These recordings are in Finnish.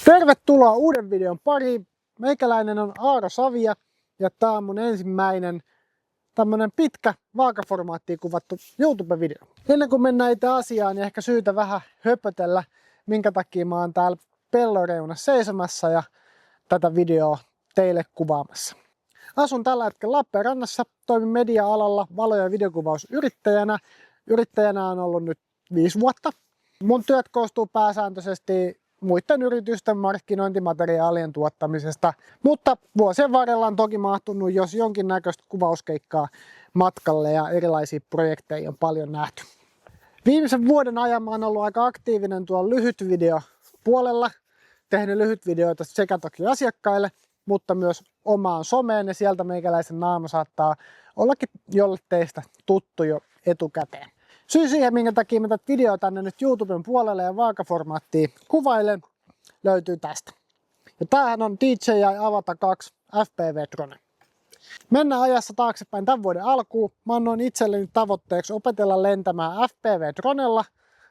Tervetuloa uuden videon pariin. Meikäläinen on Aaro Savia ja tää on mun ensimmäinen tämmönen pitkä vaakaformaattiin kuvattu YouTube-video. Ennen kuin mennään itse asiaan, niin ehkä syytä vähän höpötellä, minkä takia mä oon täällä pellon reunassa seisomassa ja tätä videoa teille kuvaamassa. Asun tällä hetkellä Lappeenrannassa, toimin media-alalla valo- ja videokuvausyrittäjänä. Yrittäjänä on ollut nyt 5 vuotta. Mun työt koostuu pääsääntöisesti muiden yritysten markkinointimateriaalien tuottamisesta, mutta vuosien varrella on toki mahtunut jos jonkinnäköistä kuvauskeikkaa matkalle ja erilaisia projekteja on paljon nähty. Viimeisen vuoden ajan mä oon ollut aika aktiivinen tuolla lyhytvideopuolella, tehnyt lyhytvideoita sekä toki asiakkaille, mutta myös omaan someen ja sieltä meikäläisen naama saattaa ollakin jolle teistä tuttu jo etukäteen. Syy siihen, minkä takia mä tätä videoa tänne nyt YouTuben puolelle ja vaakaformaattiin kuvailen, löytyy tästä. Ja tämähän on DJI Avata 2 FPV drone. Mennään ajassa taaksepäin tämän vuoden alkuun. Mä annoin itselleni tavoitteeksi opetella lentämään FPV dronella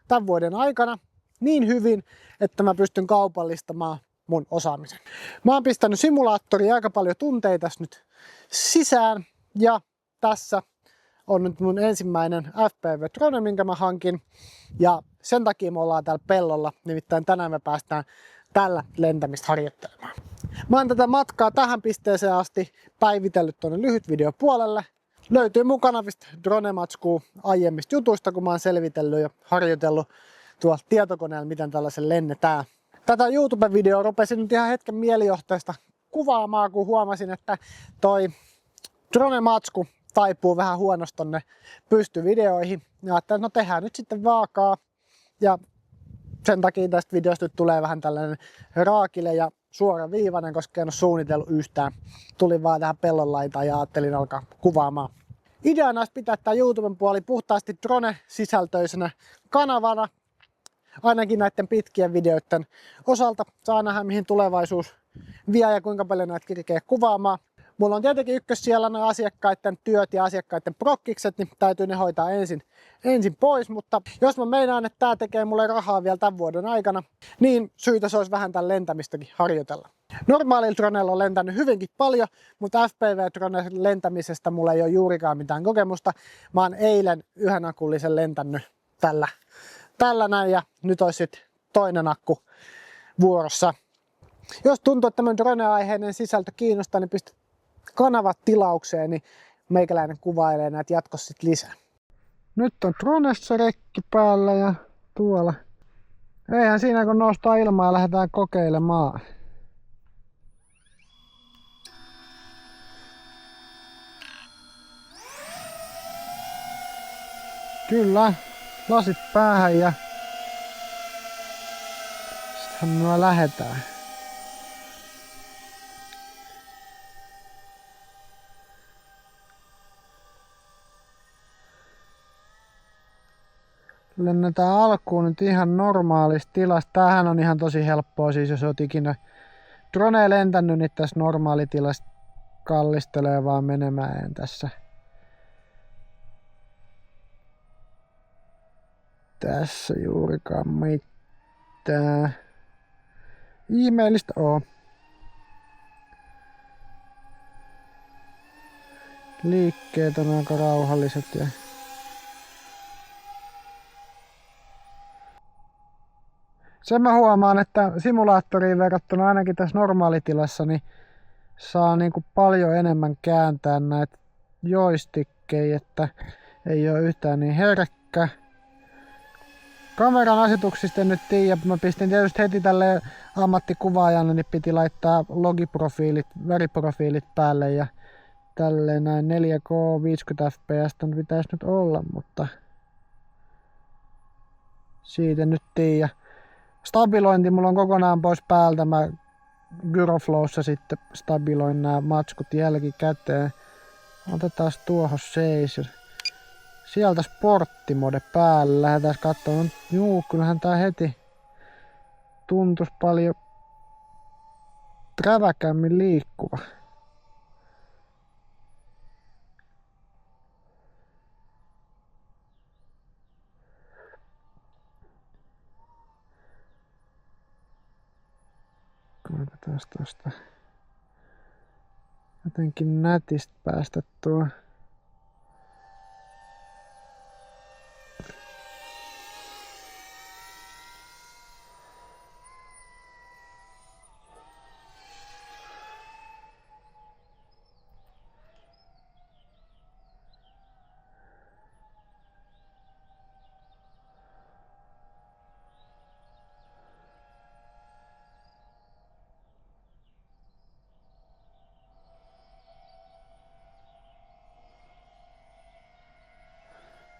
tämän vuoden aikana niin hyvin, että mä pystyn kaupallistamaan mun osaamisen. Mä oon pistänyt simulaattoriin aika paljon tunteita nyt sisään ja tässä on nyt mun ensimmäinen FPV-drone, minkä mä hankin. Ja sen takia me ollaan täällä pellolla, nimittäin tänään me päästään tällä lentämistä harjoittelemaan. Mä oon tätä matkaa tähän pisteeseen asti päivitellyt tuonne lyhytvideopuolelle. Löytyy mun kanavista drone-matskua aiemmista jutuista, kun mä oon selvitellyt ja harjoitellut tuolla tietokoneella, miten tällaisen lennetään. Tätä YouTube-videoa rupesin nyt ihan hetken mielijohteesta kuvaamaan, kun huomasin, että toi drone-matsku taipuu vähän huonosti tonne pystyvideoihin. Ja ajattelin, että no tehdään nyt sitten vaakaa. Ja sen takia tästä videosta nyt tulee vähän tällainen raakile ja suoraviivainen, koska en ole suunnitellut yhtään. Tulin vaan tähän pellon laitaan ja ajattelin alkaa kuvaamaan. Ideana olisi pitää tämä YouTuben puoli puhtaasti drone-sisältöisenä kanavana. Ainakin näiden pitkien videoiden osalta. Saa nähdä mihin tulevaisuus vie ja kuinka paljon näitä kirkeä kuvaamaan. Mulla on tietenkin ykkössijalla nuo asiakkaiden työt ja asiakkaiden prokkikset, niin täytyy ne hoitaa ensin pois. Mutta jos mä meinaan, että tää tekee mulle rahaa vielä tämän vuoden aikana, niin syytä se olisi vähän tämän lentämistäkin harjoitella. Normaalilla dronella on lentänyt hyvinkin paljon, mutta FPV-dronen lentämisestä mulla ei ole juurikaan mitään kokemusta. Mä oon eilen yhden akullisen lentänyt tällä näin ja nyt olisi sitten toinen akku vuorossa. Jos tuntuu, että tämmöinen drone-aiheinen sisältö kiinnostaa, niin pistä kanavat tilaukseen, niin meikäläinen kuvailee näitä jatkossa sitten lisää. Nyt on dronessa rekki päällä ja tuolla. Eihän siinä kun nostaa ilmaa ja lähdetään kokeilemaan. Kyllä, lasit päähän ja sittenhän me lähdetään. Lennetään alkuun nyt ihan normaalista tilasta. Tämähän on ihan tosi helppoa, siis jos olet ikinä droneen lentänyt, niin tässä normaalitilasta kallistelee vaan menemään tässä. Tässä juurikaan mitään ihmeellistä oo. Liikkeet on aika rauhalliset ja sen mä huomaan, että simulaattoriin verrattuna ainakin tässä normaalitilassa niin saa niinku paljon enemmän kääntää näitä joystickeja, että ei ole yhtään niin herkkä. Kameran asetuksista en nyt tiedä, mä pistin tietysti heti tälle ammattikuvaajana, niin piti laittaa logiprofiilit, väriprofiilit päälle ja tälleen näin 4K 50 fps pitäisi nyt olla, mutta siitä en nyt tiedä. Stabilointi mulla on kokonaan pois päältä, mä Gyroflowssa sitten stabiloin nämä matskut jälkikäteen. Otetaan tuohon seis. Sieltä sporttimode päälle, lähdetään katsomaan. Juu, kyllähän tää heti tuntuisi paljon räväkämmin liikkuva. Saadaanko tuosta jotenkin nätistä päästä tuo.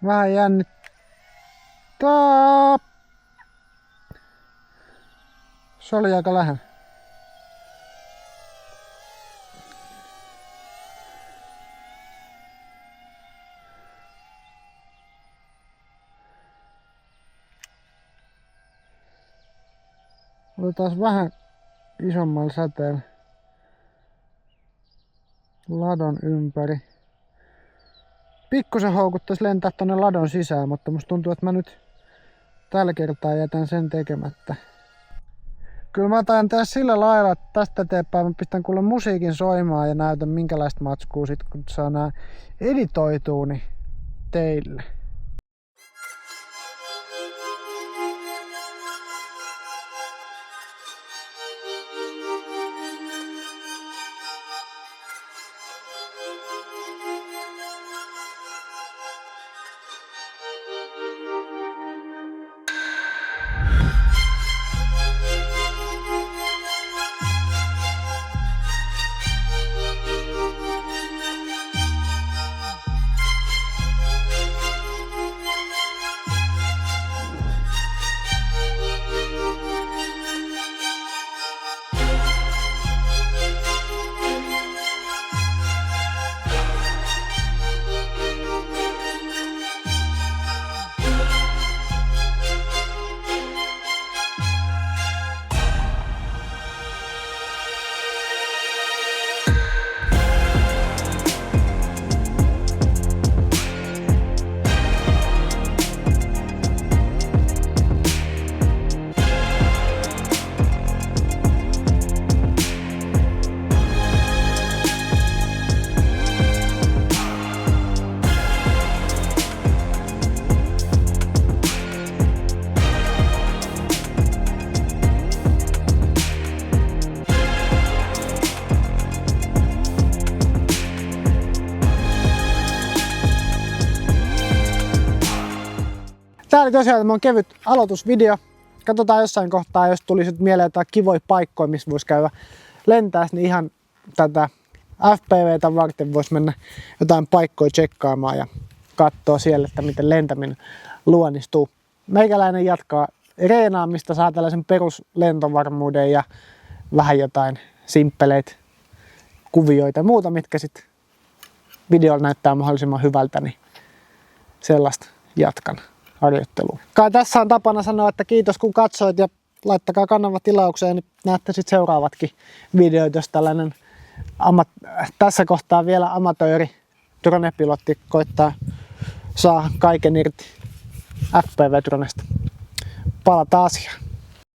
Vähän jännittää. Se oli aika lähellä. Otetaan vähän isommalla säteellä ladon ympäri. Pikkusen houkuttaisi lentää tonne ladon sisään, mutta musta tuntuu, että mä nyt tällä kertaa jätän sen tekemättä. Kyllä mä tajan tehdä sillä lailla, että tästä eteenpäin mä pistän kuule musiikin soimaan ja näytän minkälaista matskua sit kun saa nää editoituu niin teille. Tää oli tosiaan tämmönen kevyt aloitusvideo. Katsotaan jossain kohtaa, jos tulisi mieleen jotain kivoja paikkoja, missä voisi käydä lentää, niin ihan tätä FPVtä varten voisi mennä jotain paikkoja tsekkaamaan ja katsoa siellä, että miten lentäminen luonnistuu. Meikäläinen jatkaa reenaamista, saa tällaisen peruslentovarmuuden ja vähän jotain simppeleitä kuvioita ja muuta, mitkä sitten videolla näyttää mahdollisimman hyvältä, niin sellaista jatkan harjoittelua. Kai tässä on tapana sanoa, että kiitos kun katsoit ja laittakaa kanava tilaukseen, niin näette sitten seuraavatkin videoita, jos tällainen tässä kohtaa vielä amatööri dronepilotti koittaa saa kaiken irti FPV-dronesta. Palataan asiaan.